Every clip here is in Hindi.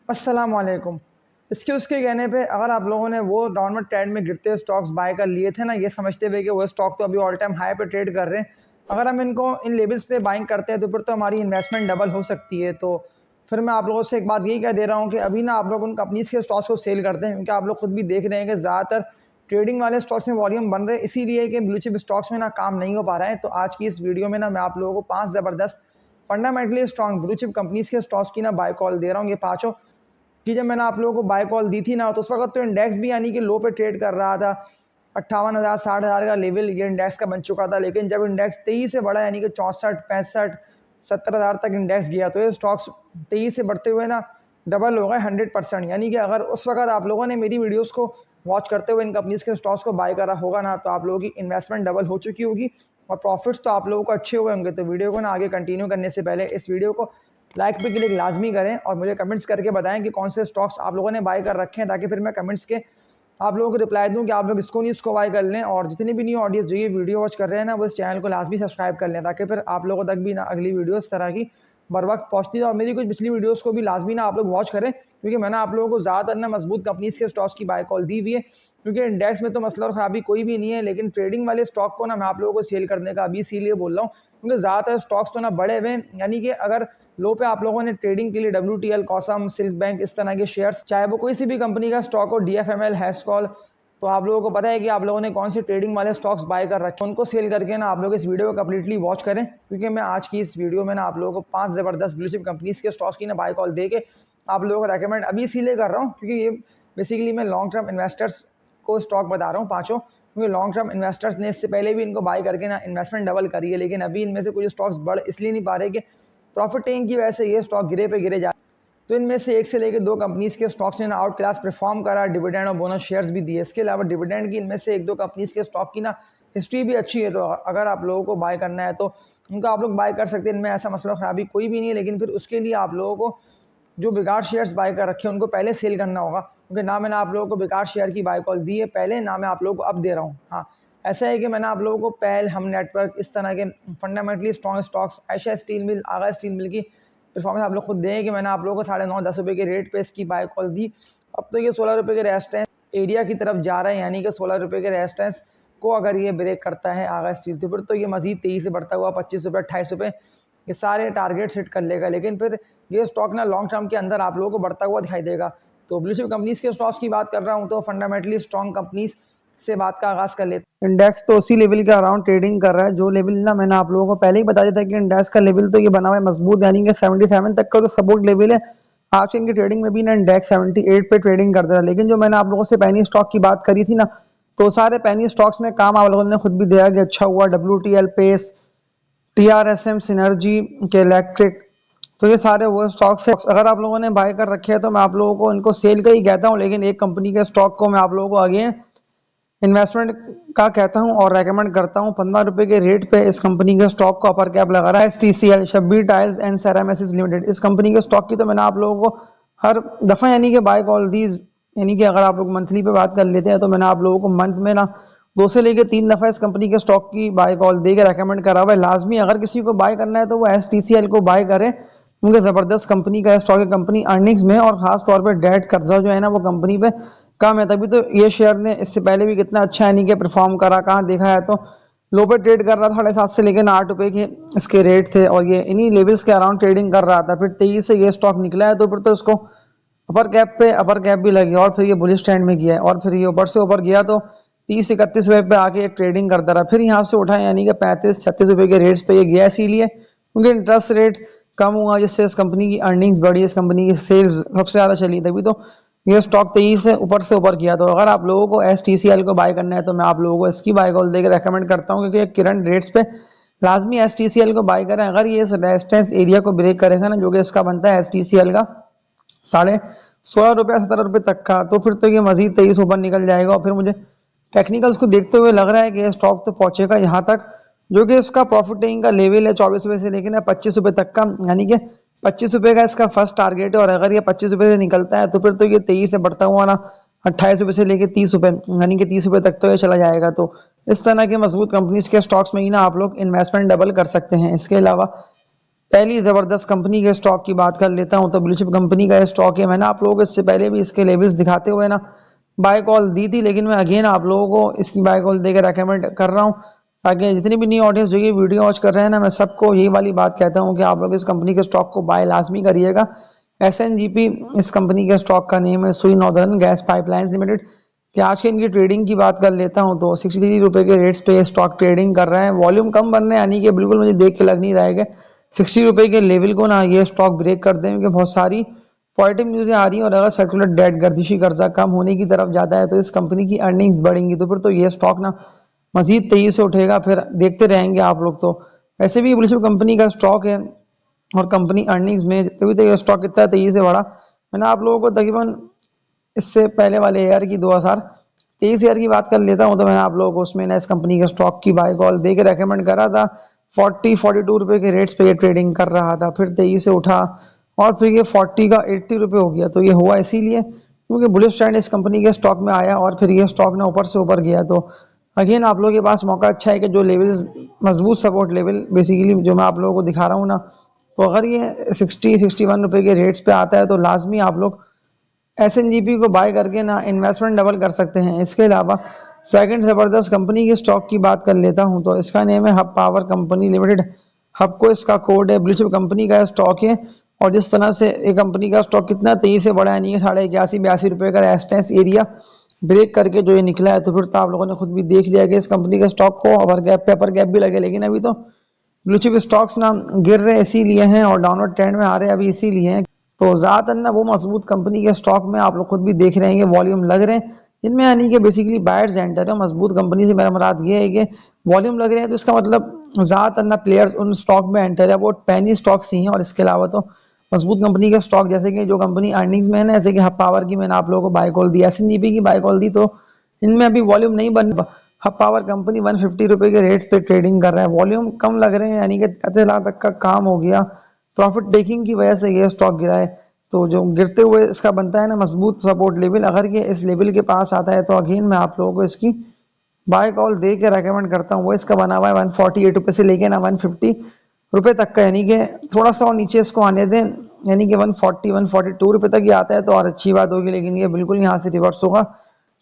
अस्सलाम वालेकुम। इसके उसके कहने पे अगर आप लोगों ने वो डाउनवर्ड ट्रेंड में गिरते स्टॉक्स बाय कर लिए थे ना, ये समझते हुए कि वो स्टॉक तो अभी ऑल टाइम हाई पे ट्रेड कर रहे हैं, अगर हम इनको इन लेवल्स पे बाइंग करते हैं तो फिर तो हमारी इन्वेस्टमेंट डबल हो सकती है। तो फिर मैं आप लोगों से एक बात यही कह दे रहा हूँ कि अभी ना आप लोग उन कंपनीज़ के स्टॉक्स को सेल करते हैं, क्योंकि आप लोग खुद भी देख रहे हैं कि ज़्यादातर ट्रेडिंग वाले स्टॉक्स में वॉल्यूम बन रहे हैं, इसीलिए कि ब्लू चिप स्टॉक्स में ना काम नहीं हो पा रहा है। तो आज की इस वीडियो में ना मैं आप लोगों को 5 ज़बरदस्त fundamentally strong blue chip companies के स्टॉक्स की ना बाय कॉल दे रहा हूँ। ये पाँचों कि जब मैंने आप लोगों को बाय कॉल दी थी ना, तो उस वक्त तो इंडेक्स भी यानी कि लो पे ट्रेड कर रहा था। 58,000 60,000 का लेवल ये इंडेक्स का बन चुका था, लेकिन जब इंडेक्स 23 से बढ़ा यानी कि 64 65 70,000 तक इंडेक्स गया, तो ये स्टॉक्स 23 से बढ़ते हुए ना डबल हो गए 100%। यानी कि अगर उस वक्त आप लोगों ने मेरी वीडियोस को वॉच करते हुए इन कंपनीज के स्टॉक्स को बाय करा होगा ना, तो आप लोगों की इन्वेस्टमेंट डबल हो चुकी होगी और प्रॉफिट्स तो आप लोगों को अच्छे हुए होंगे। तो वीडियो को ना आगे कंटिन्यू करने से पहले इस वीडियो को लाइक पे क्लिक लाजमी करें और मुझे कमेंट्स करके बताएं कि कौन से स्टॉक्स आप लोगों ने बाय कर रखे हैं, ताकि फिर मैं कमेंट्स के आप लोगों को रिप्लाई दूं कि आप लोग इसको नहीं इसको बाय कर लें। और जितनी भी न्यू ऑडियंस जो ये वीडियो वॉच कर रहे हैं ना, वो इस चैनल को लाजमी सब्सक्राइब कर लें, ताकि फिर आप लोगों तक भी ना अगली वीडियो इस तरह की बर वक्त पहुँचती है। और मेरी कुछ पिछली वीडियोज़ को भी लाजमी ना आप लोग वॉच करें, क्योंकि मैंने आप लोगों को ज़्यादातर ना मजबूत कंपनीज के स्टॉक्स की बाय कॉल दी हुई है। क्योंकि इंडेक्स में तो मसला और खराबी कोई भी नहीं है, लेकिन ट्रेडिंग वाले स्टॉक को ना मैं आप लोगों को सेल करने का अभी इसीलिए बोल रहा हूँ, क्योंकि ज़्यादातर स्टॉक्स तो ना बड़े हुए हैं। यानी कि अगर लो पे आप लोगों ने ट्रेडिंग के लिए WTL, कॉसम, सिल्क बैंक इस तरह के शेयर्स, चाहे वो कोई सी भी कंपनी का स्टॉक हो, DFML, हैस्कॉल, तो आप लोगों को पता है कि आप लोगों ने कौन से ट्रेडिंग वाले स्टॉक्स बाय कर रखे हैं, उनको सेल करके ना आप लोग इस वीडियो को कम्प्लीटली वॉच करें। क्योंकि मैं आज की इस वीडियो में ना आप लोगों को 5 ज़बरदस्त ब्लू चिप कंपनीज के स्टॉक्स की ना बाय कॉल दे के आप लोगों को रेकमेंड अभी इसीलिए कर रहा हूँ, क्योंकि ये बेसिकली मैं लॉन्ग टर्म इन्वेस्टर्स को स्टॉक बता रहा हूँ पाँचों, क्योंकि लॉन्ग टर्म इन्वेस्टर्स ने इससे पहले भी इनको बाय करके ना इन्वेस्टमेंट डबल करी है, लेकिन अभी इनमें से कुछ स्टॉक्स बढ़ इसलिए नहीं पा रहे कि प्रॉफिट टेकिंग की वजह से ये स्टॉक गिरे पे गिरे जा। तो इनमें से एक से लेकर 2 कंपनीज के स्टॉक्स ने ना आउट क्लास परफॉर्म करा, डिविडेंड और बोनस शेयर्स भी दिए। इसके अलावा डिविडेंड की इनमें से 1-2 कंपनीज के स्टॉक की ना हिस्ट्री भी अच्छी है, तो अगर आप लोगों को बाय करना है तो उनका आप लोग बाय कर सकते हैं। इनमें ऐसा मसला खराबी कोई भी नहीं है, लेकिन फिर उसके लिए आप लोगों को जो बेकार शेयर्स बाय कर रखे हैं उनको पहले सेल करना होगा, क्योंकि ना मैंने आप लोगों को बेकार शेयर की बाय कॉल दी है पहले, ना मैं आप लोगों को अब दे रहा हूँ। हाँ, ऐसा है कि मैंने आप लोगों को पहल, हम नेटवर्क, इस तरह के fundamentally strong stocks, Ayesha steel mill, Agha steel mill की परफॉर्मेंस आप लोग खुद दें कि मैंने आप लोगों को 9.5-10 रुपये के रेट पे इसकी बाय कॉल दी। अब तो ये 16 रुपये के रेजिस्टेंस एरिया की तरफ जा रहा है, यानी कि 16 रुपये के रेजिस्टेंस को अगर ये ब्रेक करता है आगा स्टील, तो फिर तो ये मजीद तेज़ी से बढ़ता हुआ 25 रुपये 28 रुपये ये सारे टारगेट हिट कर लेगा। लेकिन फिर ये स्टॉक ना लॉन्ग टर्म के अंदर आप लोगों को बढ़ता हुआ दिखाई देगा। तो ब्लू चिप कंपनीज के स्टॉक्स की बात कर रहा हूँ, तो फंडामेंटली स्ट्रॉन्ग कंपनीज से बात का आगाज़ कर लेते हैं। इंडेक्स तो उसी लेवल के अराउंड ट्रेडिंग कर रहा है, जो लेवल ना मैंने आप लोगों को पहले ही बता दिया था कि इंडेक्स का लेवल तो ये बना हुआ है मजबूत, यानी कि 77 तक का जो सपोर्ट लेवल है। आज की इनकी ट्रेडिंग में भी ना इंडेक्स 78 पे ट्रेडिंग कर रहा है। लेकिन जो मैंने आप लोगों से पेनी स्टॉक की बात करी थी ना, तो सारे पेनी स्टॉक्स में काम आप लोगों ने खुद भी दिया कि अच्छा हुआ। WTL, पेस, TRSM, सिनर्जी के इलेक्ट्रिक, तो ये सारे वो स्टॉक्स है। अगर आप लोगों ने बाय कर रखे हैं तो मैं आप लोगों को इनको सेल का ही कहता हूँ, लेकिन एक कंपनी के स्टॉक को मैं आप लोगों को आगे इन्वेस्टमेंट का कहता हूं और रेकमेंड करता हूं। 15 रुपए के रेट पे इस कंपनी के स्टॉक को अपर कैप लगा रहा है STCL, Shabbir tiles and ceramics limited. इस कंपनी के स्टॉक की तो मैंने आप लोगों को हर दफ़ा यानी कि बाय कॉल दी, यानी कि अगर आप लोग मंथली पे बात कर लेते हैं तो मैंने आप लोगों को मंथ में ना 2 से लेकर 3 दफ़ा इस कंपनी के स्टॉक की बाय कॉल दे के रेकमेंड करा हुआ है। लाजमी अगर किसी को बाय करना है तो वो STCL को बाय करें, क्योंकि ज़बरदस्त कंपनी का स्टॉक है। कंपनी अर्निंग्स में और ख़ास तौर पर डेट कर्जा जो है ना वो कंपनी पे कम है, तभी तो ये शेयर ने इससे पहले भी कितना अच्छा यानी कि परफॉर्म करा। कहाँ देखा है तो लो पे ट्रेड कर रहा था 7.5 से लेकर 8 रुपए के इसके रेट थे, और ये इन्हीं लेवल्स के अराउंड ट्रेडिंग कर रहा था। फिर 23 से ये स्टॉक निकला है, तो फिर तो इसको अपर कैप भी लगी और फिर ये बुलिश ट्रेंड में गया है, और फिर ये ऊपर से ऊपर गया तो 30-31 रुपए पे आके एक ट्रेडिंग करता रहा। फिर यहाँ से उठा यानी कि 35-36 रुपए के रेट्स पे ये गया, इसीलिए क्योंकि इंटरेस्ट रेट कम हुआ, जिससे इस कंपनी की अर्निंग्स बढ़ी, इस कंपनी की सेल्स सबसे ज़्यादा चली, तभी तो ये स्टॉक 23 से ऊपर किया। तो अगर आप लोगों को STCL को बाय करना है तो मैं आप लोगों को इसकी बाय कॉल देकर रेकमेंड करता हूँ, क्योंकि करंट रेट्स पे लाजमी STCL को बाय करें। अगर ये इस रेजिस्टेंस एरिया को ब्रेक करेगा ना, जो कि इसका बनता है STCL का 16.5 रुपये 17 रुपये तक का, तो फिर तो ये मजीद 23 ऊपर निकल जाएगा। और फिर मुझे टेक्निकल्स को देखते हुए लग रहा है कि ये स्टॉक तो पहुंचेगा यहाँ तक, जो कि इसका प्रॉफिट टेकिंग का लेवल है 24 रुपये से लेकर 25 रुपये तक का, यानी कि 25 रुपये का इसका फर्स्ट टारगेट है। और अगर ये 25 रुपये से निकलता है तो फिर तो ये 23 से बढ़ता हुआ ना 28 रुपये से लेकर 30 रुपये, यानी कि 30 रुपये तक तो ये चला जाएगा। तो इस तरह के मजबूत कंपनीज के स्टॉक्स में ही ना आप लोग इन्वेस्टमेंट डबल कर सकते हैं। इसके अलावा पहली ज़बरदस्त कंपनी के स्टॉक की बात कर लेता हूँ तो ब्लू चिप कंपनी का स्टॉक है। मैंने आप लोगों को इससे पहले भी इसके लेवल्स दिखाते हुए ना बाय कॉल दी थी, लेकिन मैं अगेन आप लोगों को इसकी बाय कॉल देकर रेकमेंड कर रहा हूँ, ताकि जितनी भी न्यू ऑडियंस जो ये वीडियो वॉच कर रहे हैं ना, मैं सबको यही वाली बात कहता हूँ कि आप लोग इस कंपनी के स्टॉक को बाय लाजमी करिएगा। SNGP इस कंपनी के स्टॉक का नेम है, सुई नॉर्दर्न गैस पाइपलाइंस लिमिटेड। कि आज के इनकी ट्रेडिंग की बात कर लेता हूँ तो 63 रुपये के रेट्स पे स्टॉक ट्रेडिंग कर रहे हैं। वॉल्यूम कम बन रहे हैं, यानी कि बिल्कुल मुझे देख के लग नहीं रहा है कि 60 रुपये के लेवल को ना ये स्टॉक ब्रेक कर दें, क्योंकि बहुत सारी पॉजिटिव न्यूज़ें आ रही हैं और अगर सर्कुलर डेट गर्दिशी कर्जा कम होने की तरफ जाता है तो इस कंपनी की अर्निंग्स बढ़ेंगी, तो फिर तो ये स्टॉक ना मजीद तेजी से उठेगा। फिर देखते रहेंगे आप लोग। तो वैसे भी ब्लू चिप कंपनी का स्टॉक है और कंपनी अर्निंग्स में तभी तो ये स्टॉक कितना तेजी से बढ़ा। मैंने आप लोगों को तकरीबन इससे पहले वाले ईयर की 2023 ईयर की बात कर लेता हूँ तो मैंने आप लोगों को उसमें ना इस कंपनी के स्टॉक की बाय कॉल दे के रेकमेंड करा था। 42 रुपये के रेट्स पे ये ट्रेडिंग कर रहा था, फिर तेजी से उठा और फिर ये 40 का 80 रुपये हो गया। तो ये हुआ इसीलिए क्योंकि बुलिश ट्रेंड इस कंपनी के स्टॉक में आया और फिर ये स्टॉक ना ऊपर से ऊपर गया। तो अगेन आप लोगों के पास मौका अच्छा है कि जो लेवल्स मजबूत सपोर्ट लेवल बेसिकली जो मैं आप लोगों को दिखा रहा हूँ ना, तो अगर ये 61 रुपये के रेट्स पे आता है तो लाजमी आप लोग SNGP को बाय करके ना इन्वेस्टमेंट डबल कर सकते हैं। इसके अलावा सेकंड ज़बरदस्त कंपनी के स्टॉक की बात कर लेता हूं तो इसका नेम है hub power company limited. Hub को इसका कोड है, ब्लू चिप कंपनी का स्टॉक है और जिस तरह से एक कंपनी का स्टॉक कितना तेजी से बढ़ा है, नहीं 81-82 रुपये का रेजिस्टेंस एरिया ब्रेक करके जो ये निकला है, तो फिर तो आप लोगों ने खुद भी देख लिया कि इस कंपनी के स्टॉक को अपर गैप पेपर गैप भी लगे। लेकिन अभी तो ब्लू चिप स्टॉक्स ना गिर रहे इसीलिए हैं और डाउनवर्ड ट्रेंड में आ रहे हैं अभी इसीलिए हैं। तो ज़्यादातर ना वो मजबूत कंपनी के स्टॉक में आप लोग खुद भी देख रहे हैं कि वॉल्यूम लग रहे हैं, जिनमें यानी कि बेसिकली बायर्स एंटर है। मजबूत कंपनी से मेरा मुराद ये है कि वॉल्यूम लग रहे हैं, तो इसका मतलब ज़्यादातर ना प्लेयर्स उन स्टॉक में एंटर है, वो पैनी स्टॉक्स ही हैं। और इसके अलावा तो मजबूत कंपनी के स्टॉक जैसे कि जो कंपनी अर्निंग्स में है ना, जैसे कि हब पावर की मैंने आप लोगों को बाय कॉल दी, SNGP की बाय कॉल दी, तो इनमें अभी वॉल्यूम नहीं बन। हब पावर कंपनी 150 रुपये के रेट्स पे ट्रेडिंग कर रहा है, वॉल्यूम कम लग रहे हैं, यानी कि 30 लाख तक का काम हो गया। प्रॉफिट टेकिंग की वजह से ये स्टॉक गिरा है। तो जो गिरते हुए इसका बनता है ना मजबूत सपोर्ट लेवल, अगर ये इस लेवल के पास आता है तो अगेन मैं आप लोगों को इसकी बाय कॉल दे के रेकमेंड करता हूँ। वो इसका बना हुआ है 148 रुपये से लेके ना 150 रुपये तक का, यानी कि थोड़ा सा और नीचे इसको आने दें, यानी कि 142 रुपये तक ये आता है तो और अच्छी बात होगी। लेकिन ये बिल्कुल यहाँ से रिवर्स होगा,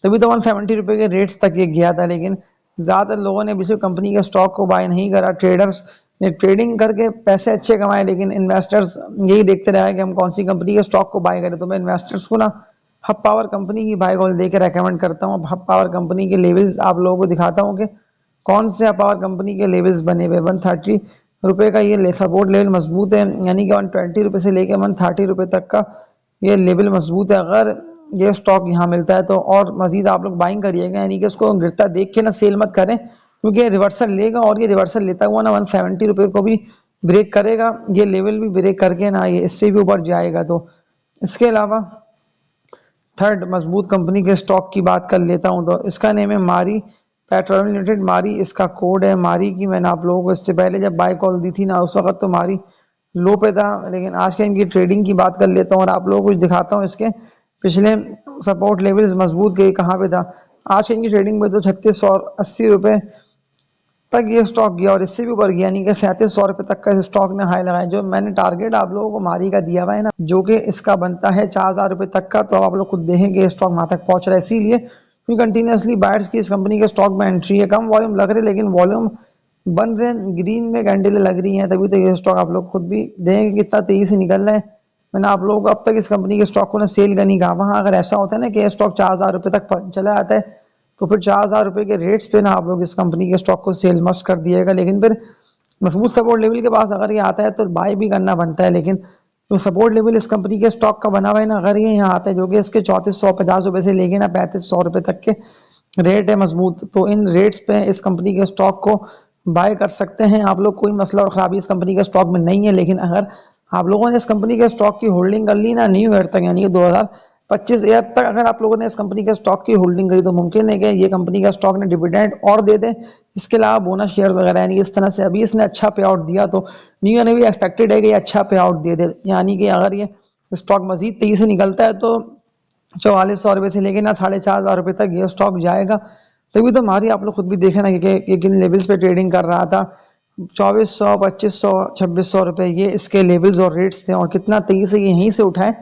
तभी तो 170 रुपये के रेट्स तक ये गया था। लेकिन ज़्यादातर लोगों ने किसी कंपनी के स्टॉक को बाय नहीं करा। ट्रेडर्स ने ट्रेडिंग करके पैसे अच्छे कमाए, लेकिन इन्वेस्टर्स यही देखते रहे कि हम कौन सी कंपनी के स्टॉक को बाय करें। तो मैं इन्वेस्टर्स को ना हब पावर कंपनी की बाय कॉल देकर रेकमेंड करता हूँ। हब पावर कंपनी के लेवल्स आप लोगों को दिखाता हूँ कि कौन से हब पावर कंपनी के लेवल्स बने हुए। 130 रुपये का ये सपोर्ट लेवल मजबूत है, यानी कि 120 रुपये से लेकर 130 रुपये तक का ये लेवल मजबूत है। अगर ये स्टॉक यहाँ मिलता है तो और मजीद आप लोग बाइंग करिएगा, यानी कि उसको गिरता देख के ना सेल मत करें, क्योंकि ये रिवर्सल लेगा और ये रिवर्सल लेता हुआ ना 170 रुपये को भी ब्रेक करेगा। ये लेवल भी ब्रेक करके ना ये इससे भी ऊपर जाएगा। तो इसके अलावा थर्ड मजबूत कंपनी के स्टॉक की बात कर लेता हूँ तो इसका नेम है मारी पेट्रोलियम लिमिटेड। मारी इसका कोड है। मारी की मैंने आप लोगों को इससे पहले जब बाय कॉल दी थी ना, उस वक्त तो मारी लो पे था, लेकिन आज के इनकी ट्रेडिंग की बात कर लेता हूँ और आप लोगों को कुछ दिखाता हूँ इसके पिछले सपोर्ट लेवल्स मजबूत के कहाँ पे था। आज की इनकी ट्रेडिंग में तो 3680 रुपये तक ये स्टॉक गया और इससे भी ऊपर गया, यानी कि 3700 रुपये तक का स्टॉक ने हाई लगाया। जो मैंने टारगेट आप लोगों को मारी का दिया हुआ है ना, जो कि इसका बनता है 4000 रुपये तक का, तो अब आप लोग खुद देखेंगे ये स्टॉक वहाँ तक पहुँच रहा है। इसीलिए क्योंकि कंटिन्यूसली बायर्स की इस कंपनी के स्टॉक में एंट्री है। कम वॉल्यूम लग रही है, लेकिन वॉल्यूम बन रहे हैं, ग्रीन में कैंडल लग रही हैं, तभी तो ये स्टॉक आप लोग खुद भी देखेंगे कितना तेजी से निकल रहा है। मैंने आप लोगों को अब तक इस कंपनी के स्टॉक को ना सेल का नहीं कहा। वहाँ अगर ऐसा होता है ना कि ये स्टॉक 4000 रुपये तक चला आता है, तो फिर 4000 रुपये के रेट्स पे ना आप लोग इस कंपनी के स्टॉक को सेल मस्ट कर दिएगा। लेकिन फिर मजबूत सपोर्ट लेवल के पास अगर ये आता है तो बाय भी करना बनता है। लेकिन जो सपोर्ट लेवल इस कंपनी के स्टॉक का बना हुआ है ना, अगर ये यहाँ आता है, जो कि इसके 3450 रुपये से लेके ना 3500 रुपये तक के रेट है मजबूत, तो इन रेट्स पे इस कंपनी के स्टॉक को बाय कर सकते हैं आप लोग। कोई मसला और ख़राबी इस कंपनी के स्टॉक में नहीं है। लेकिन अगर आप लोगों ने इस कंपनी के स्टॉक की होल्डिंग कर ली ना न्यू ईयर तक, यानी कि 2025 ईयर तक अगर आप लोगों ने इस कंपनी के स्टॉक की होल्डिंग करी, तो मुमकिन है कि ये कंपनी का स्टॉक ने डिविडेंड और दे दे। इसके अलावा बोनस शेयर वगैरह, यानी इस तरह से अभी इसने अच्छा पे आउट दिया, तो न्यू ईयर ने भी एक्सपेक्टेड है कि ये अच्छा पे आउट दे दे। यानी कि अगर ये स्टॉक मजीद तेजी से निकलता है तो 4400 रुपये से लेके ना 4500 रुपये तक ये स्टॉक जाएगा। तभी तो हमारी आप लोग खुद भी देखे ना कि किन लेवल्स पे ट्रेडिंग कर रहा था। 2400, 2500, 2600 रुपये ये इसके लेवल्स और रेट्स थे, और कितना तेजी से ये यहीं से उठाए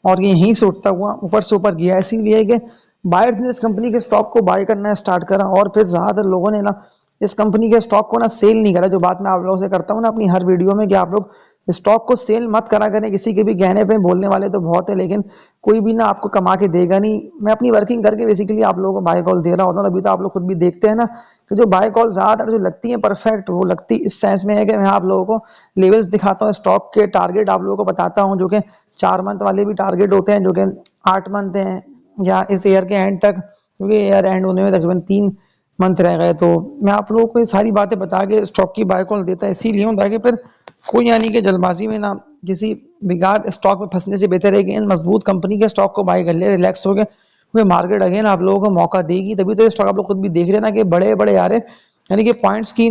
और ये यहीं से उठता हुआ ऊपर से ऊपर गया। इसीलिए कि बायर्स ने इस कंपनी के स्टॉक को बाय करना स्टार्ट करा, और फिर ज़्यादातर लोगों ने ना इस कंपनी के स्टॉक को ना सेल नहीं करा। जो बात मैं आप लोगों से करता हूँ ना अपनी हर वीडियो में, कि आप लोग स्टॉक को सेल मत करा करें। किसी के भी कहने पे बोलने वाले तो बहुत है, लेकिन कोई भी ना आपको कमा के देगा नहीं। मैं अपनी वर्किंग करके बेसिकली आप लोगों को बाय कॉल दे रहा होता हूँ, तभी तो आप लोग खुद भी देखते हैं ना कि जो बाय कॉल ज़्यादातर जो लगती है परफेक्ट, वो लगती इस सेंस में है कि मैं आप लोगों को लेवल्स दिखाता हूँ, स्टॉक के टारगेट आप लोगों को बताता हूँ, जो कि 4 मंथ वाले भी टारगेट होते हैं, जो कि 8 मंथ हैं, या इस ईयर के एंड तक, क्योंकि ईयर एंड होने में तकरीबन 3 मंथ रह गए। तो मैं आप लोगों को ये सारी बातें बता के स्टॉक की बाय कॉल देता है इसीलिए हूँ, ताकि फिर कोई यानी कि जल्दबाजी में ना किसी बेकार स्टॉक में फंसने से बेहतर है कि इन मजबूत कंपनी के स्टॉक को बाय कर ले, रिलैक्स हो गए, क्योंकि मार्केट अगेन आप लोगों को मौका देगी। तभी तो ये स्टॉक आप लोग खुद भी देख रहे हैं ना कि बड़े बड़े आ रहे हैं, यानी कि पॉइंट्स की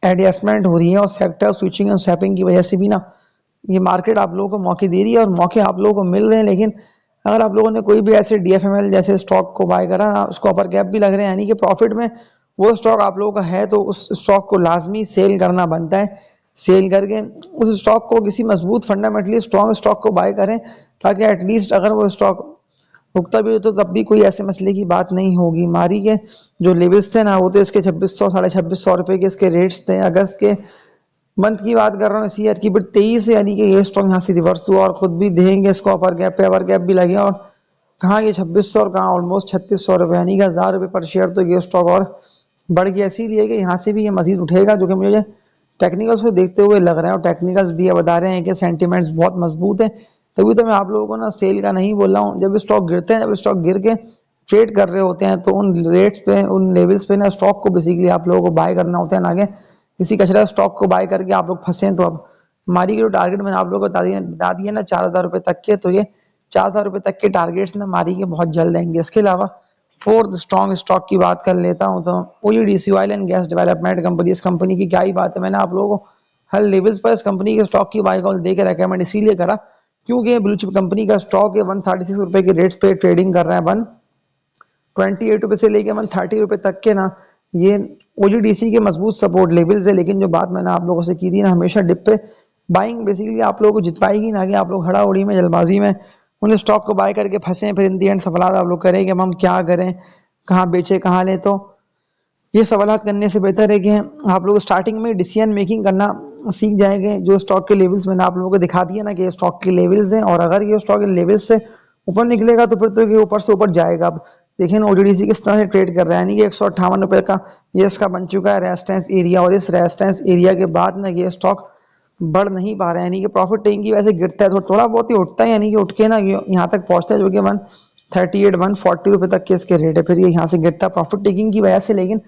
एडजस्टमेंट हो रही है, और सेक्टर स्विचिंग एंड स्वैपिंग की वजह से भी ना ये मार्केट आप लोगों को मौके दे रही है, और मौके आप लोगों को मिल रहे हैं। लेकिन अगर आप लोगों ने कोई भी ऐसे डीएफएमएल जैसे स्टॉक को बाय करा ना, उसको अपर गैप भी लग रहे हैं, यानी कि प्रॉफिट में वो स्टॉक आप लोगों का है, तो उस स्टॉक को लाजमी सेल करना बनता है। सेल करके उस स्टॉक को किसी मजबूत फंडामेंटली स्ट्रॉन्ग स्टॉक को बाय करें, ताकि एटलीस्ट अगर वो स्टॉक रुकता भी हो तो तब भी कोई ऐसे मसले की बात नहीं होगी। मारी के जो लेवल्स थे ना, वो तो इसके 2600, 2650 रुपये के इसके रेट्स थे। अगस्त के मंथ की बात कर रहा हूँ, इसी ईयर की, बट 23 से यानी कि ये स्टॉक यहाँ से रिवर्स हुआ, और खुद भी देखेंगे इसको अपर गैप पे अपर गैप भी लगे, और कहाँ ये 2600 और कहाँ ऑलमोस्ट 3600 रुपये, यानी कि 1000 रुपये पर शेयर तो ये स्टॉक और बढ़ गया। इसीलिए कि यहाँ से भी ये मजीद उठेगा, जो कि मुझे टेक्निकल्स को देखते हुए लग रहा है, और टेक्निकल्स भी ये बता रहे हैं कि सेंटिमेंट्स बहुत मजबूत है। तभी तो मैं आप लोगों को ना सेल का नहीं बोल रहा हूँ। जब स्टॉक गिरते हैं, जब स्टॉक गिर के ट्रेड कर रहे होते हैं, तो उन रेट्स पे, उन लेवल्स पे ना स्टॉक को बेसिकली आप लोगों को बाय करना होता है, ना कि किसी कचरा स्टॉक को बाय करके आप लोग फंसे। तो अब हमारी जो टारगेट मैंने आप लोगों को बता दिया ना 4000 रुपये तक के, तो ये 4000 रुपये तक के टारगेट्स ना हमारी के बहुत जल्द आएंगे। इसके अलावा फोर्थ स्ट्रॉन्ग स्टॉक की बात कर लेता हूँ, तो OGDC oil and gas development company. इस कंपनी की क्या ही बात है, मैंने आप लोगों को हर लेवल्स पर इस कंपनी के स्टॉक की बाय कॉल दे के रेकमेंड इसीलिए करा, क्योंकि ब्लू चिप कंपनी का स्टॉक है 136 रुपये के रेट्स पे ट्रेडिंग कर रहा है। 128 रुपये से लेके 130 रुपये तक के ना ये ओजीडीसी के मजबूत सपोर्ट लेवल्स है। लेकिन जो बात मैंने आप लोगों से की थी ना, हमेशा डिप पे बाइंग बेसिकली आप लोगों को जितवाएगी, ना कि आप लोग हड़ाउड़ी में जल्दबाजी में उन स्टॉक को बाय करके फंसे, फिर इन दी एंड सवाल आप लोग करें कि हम क्या करें, कहाँ बेचे, कहाँ लें। तो ये सवाल करने से बेहतर है कि आप लोग स्टार्टिंग में डिसीजन मेकिंग करना सीख जाएंगे। जो स्टॉक के लेवल्स मैंने आप लोगों को दिखा दिया ना कि ये स्टॉक के लेवल्स हैं, और अगर ये स्टॉक के लेवल्स से ऊपर निकलेगा तो फिर तो ये ऊपर से ऊपर जाएगा। अब देखिए ना ओजीडीसी किस तरह से ट्रेड कर रहा है, यानी कि 158 रुपये का ये इसका बन चुका है रेजिस्टेंस एरिया, और इस रेजिस्टेंस एरिया के बाद ना ये स्टॉक बढ़ नहीं पा रहा है, यानी कि प्रॉफिट टेकिंग की वैसे गिरता है, थोड़ा बहुत ही उठता है, यानी कि उठ के ना यहाँ तक पहुंचता है, जो कि 138, 140 रुपये तक के इसके रेट है, फिर ये यहाँ से गिरता है प्रॉफिट टेकिंग की वजह से। लेकिन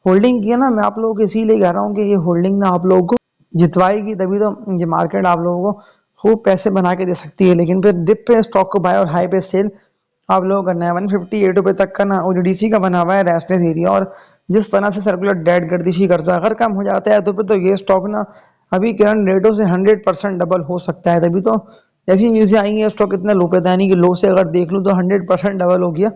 होल्डिंग की है ना, मैं आप लोगों को इसीलिए कह रहा हूँ कि ये होल्डिंग ना आप लोगों को जितवाएगी, तभी तो ये मार्केट आप लोगों को खूब पैसे बना के दे सकती है। लेकिन फिर डिप पे स्टॉक को बाय और हाई पे सेल आप लोगों को करना है। 158 रुपये तक का ना ओजीडीसी का बना हुआ है रेस्टेंस एरिया, और जिस तरह से सर्कुलर डेट गर्दिशी करता है, अगर कम हो जाता है तो फिर तो ये स्टॉक ना अभी करंट रेटों से 100% डबल हो सकता है। तभी तो जैसी न्यूज़ें आई हैं स्टॉक इतना लो पे था, यानी कि लो से अगर देख लूँ तो 100% डबल हो गया,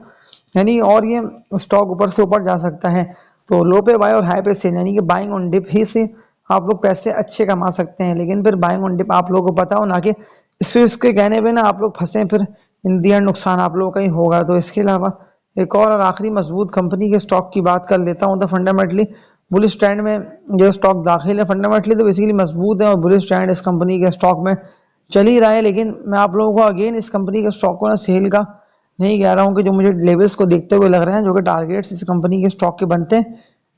यानी और ये स्टॉक ऊपर से ऊपर जा सकता है। तो लो पे बाय और हाई पे सेल, यानी कि बाइंग ऑन डिप ही से आप लोग पैसे अच्छे कमा सकते हैं। लेकिन फिर बाइंग ऑन डिप आप लोगों को पता हो ना कि इसके कहने पे ना आप लोग फंसे, फिर इन दी एंड नुकसान आप लोगों का ही होगा। तो इसके अलावा एक और आखिरी मजबूत कंपनी के स्टॉक की बात कर लेता हूँ, तो फंडामेंटली बुलिश ट्रेंड में ये स्टॉक दाखिल है। फंडामेंटली तो बेसिकली मजबूत है, और बुलिश ट्रेंड इस कंपनी के स्टॉक में चल ही रहा है। लेकिन मैं आप लोगों को अगेन इस कंपनी के स्टॉक को ना सेल का नहीं कह रहा हूँ, कि जो मुझे लेवल्स को देखते हुए लग रहे हैं, जो कि टारगेट्स इस कंपनी के स्टॉक के बनते हैं,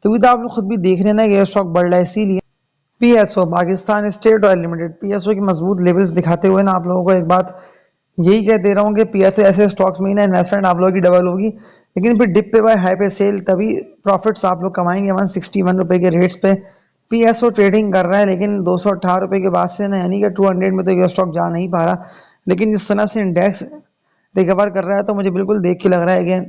तभी तो आप लोग खुद भी देख रहे हैं ना कि ये स्टॉक बढ़ रहा है। इसीलिए PSO Pakistan state oil limited, PSO की मजबूत लेवल्स दिखाते हुए ना आप लोगों को एक बात यही कह दे रहा हूँ कि पीएसओ ऐसे स्टॉक्स में ना इन्वेस्टमेंट आप लोगों की डबल होगी। लेकिन फिर डिप पे बाय हाई पे सेल, तभी प्रॉफिट्स आप लोग कमाएंगे। 161 रुपये के रेट्स पे पीएसओ ट्रेडिंग कर रहा है, लेकिन 218 रुपये के बाद से ना यानी कि 200 में तो ये स्टॉक जा नहीं पा रहा। लेकिन जिस तरह से इंडेक्स रिकवर कर रहा है, तो मुझे बिल्कुल देख के लग रहा है कि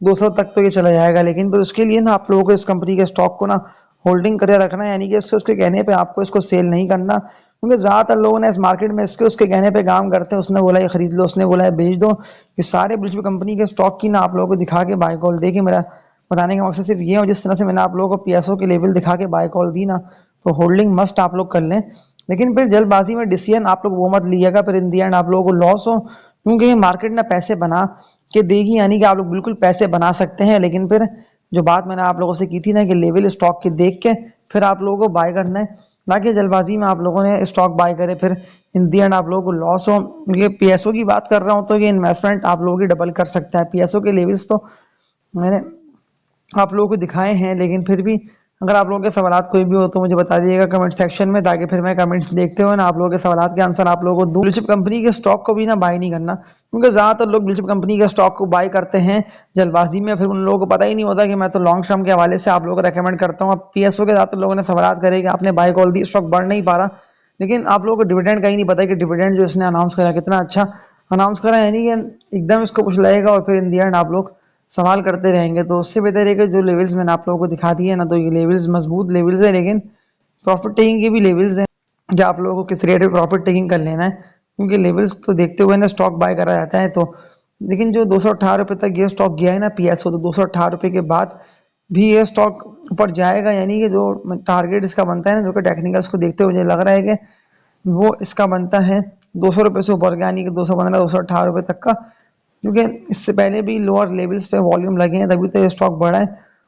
200 तक तो ये चला जाएगा। लेकिन फिर उसके लिए ना आप लोगों को इस कंपनी के स्टॉक को ना होल्डिंग करके रखना है, यानी कि उसके कहने पे आपको इसको सेल नहीं करना, क्योंकि ज़्यादातर लोगों ने इस मार्केट में इसके उसके कहने पे काम करते हैं। उसने बोला ये खरीद लो, उसने बोला है बेच दो। ये सारे ब्लू कंपनी के स्टॉक की ना आप लोगों को दिखा के बाय कॉल दे के, मेरा बताने का मकसद सिर्फ ये है। और जिस तरह से मैंने आप लोगों को पीएसओ के लेवल दिखा के बाय कॉल दी ना, तो होल्डिंग मस्ट आप लोग कर लें, लेकिन फिर जल्दबाजी में डिसीजन आप लोग वो मत लीजिएगा फिर इन दी एंड आप लोगों को लॉस हो, क्योंकि ये मार्केट ना पैसे बना के देगी, यानी कि आप लोग बिल्कुल पैसे बना सकते हैं, लेकिन फिर जो बात मैंने आप लोगों से की थी ना कि लेवल स्टॉक के देख के फिर आप लोगों को बाय करना है, ना कि जल्दबाजी में आप लोगों ने स्टॉक बाय करे फिर इन दी एंड आप लोगों को लॉस हो। ये पीएसओ की बात कर रहा हूँ, तो ये इन्वेस्टमेंट आप लोगों की डबल कर सकता है। पीएसओ के लेवल्स तो मैंने आप लोगों को दिखाए हैं, लेकिन फिर भी अगर आप लोगों के सवालात कोई भी हो तो मुझे बता दीजिएगा कमेंट सेक्शन में, ताकि फिर मैं कमेंट्स देखते हुए ना आप लोगों के सवालात के आंसर आप लोगों को दूँ। ब्लू चिप कंपनी के स्टॉक को भी ना बाय नहीं करना, क्योंकि ज़्यादातर लोग ब्लू चिप कंपनी के स्टॉक को बाय करते हैं जल्दबाजी में, फिर उन लोगों को पता ही नहीं होता कि मैं तो लॉन्ग टर्म के हवाले से आप लोगों को रेकमेंड करता हूँ। अब पीएसओ के ज़्यादातर लोगों ने सवालात करे कि आपने बाय कॉल दी, स्टॉक बढ़ नहीं पा रहा, लेकिन आप लोगों को डिविडेंड का ही नहीं पता कि डिविडेंड जो इसने अनाउंस करा कितना अच्छा अनाउंस करा, यानी कि एकदम इसको कुछ लगेगा और फिर इन दी एंड आप लोग सवाल करते रहेंगे। तो उससे बेहतर है कि जो लेवल्स मैंने आप लोगों को दिखा दिए ना, तो ये लेवल्स मजबूत लेवल्स है, लेकिन प्रॉफिट टेकिंग के भी लेवल्स हैं कि आप लोगों को किस रेट पे प्रॉफिट टेकिंग कर लेना है, क्योंकि लेवल्स तो देखते हुए ना स्टॉक बाय करा जाता है। तो लेकिन जो 218 रुपये तक ये स्टॉक गया है ना पीएसओ, तो 218 रुपये के बाद भी ये स्टॉक ऊपर जाएगा, यानी कि जो टारगेट इसका बनता है ना, जो कि टेक्निकल्स को देखते हुए मुझे लग रहा है कि वो इसका बनता है 200 रुपये से ऊपर का, यानी कि 215 218 रुपये तक का, क्योंकि इससे पहले भी लोअर लेवल्स पे वॉल्यूम लगे हैं तभी तो ये स्टॉक बढ़ा है।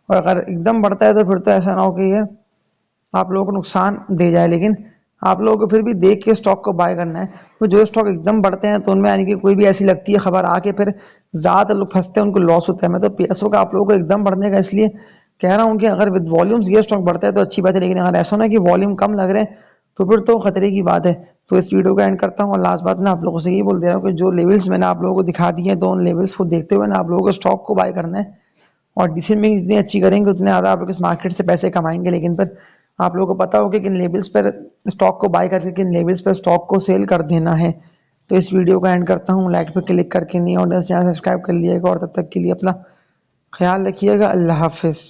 और अगर एकदम बढ़ता है तो फिर तो ऐसा ना हो कि ये आप लोगों को नुकसान दे जाए, लेकिन आप लोगों को फिर भी देख के स्टॉक को बाय करना है। तो जो स्टॉक एकदम बढ़ते हैं तो उनमें यानी कि कोई भी ऐसी लगती है खबर आके फिर ज़्यादातर लोग फंसते हैं, उनको लॉस होता है। मैं तो पीएसओ का आप लोगों को एकदम बढ़ने का इसलिए कह रहा हूँ कि अगर विद वॉल्यूम्स ये स्टॉक बढ़ता है तो अच्छी बात है, लेकिन अगर ऐसा ना कि वॉल्यूम कम लग रहे हैं तो फिर तो खतरे की बात है। तो इस वीडियो को एंड करता हूँ और लास्ट बात मैं आप लोगों से यही बोल दे रहा हूँ कि जो लेवल्स मैंने आप लोगों को दिखा दिए हैं, तो उन लेवल्स को देखते हुए ना आप लोगों को स्टॉक को बाय करना है, और डिसीजन मेकिंग जितनी अच्छी करेंगे उतने ज़्यादा आप लोग इस मार्केट से पैसे कमाएंगे। लेकिन फिर आप लोगों को पता होगा कि किन लेवल्स पर स्टॉक को बाय करके किन लेवल्स पर स्टॉक को सेल कर देना है। तो इस वीडियो को एंड करता हूँ, लाइक पे क्लिक करके नहीं और चैनल सब्सक्राइब कर लिएगा, और तब तक के लिए अपना ख्याल रखिएगा। अल्लाह हाफिज़।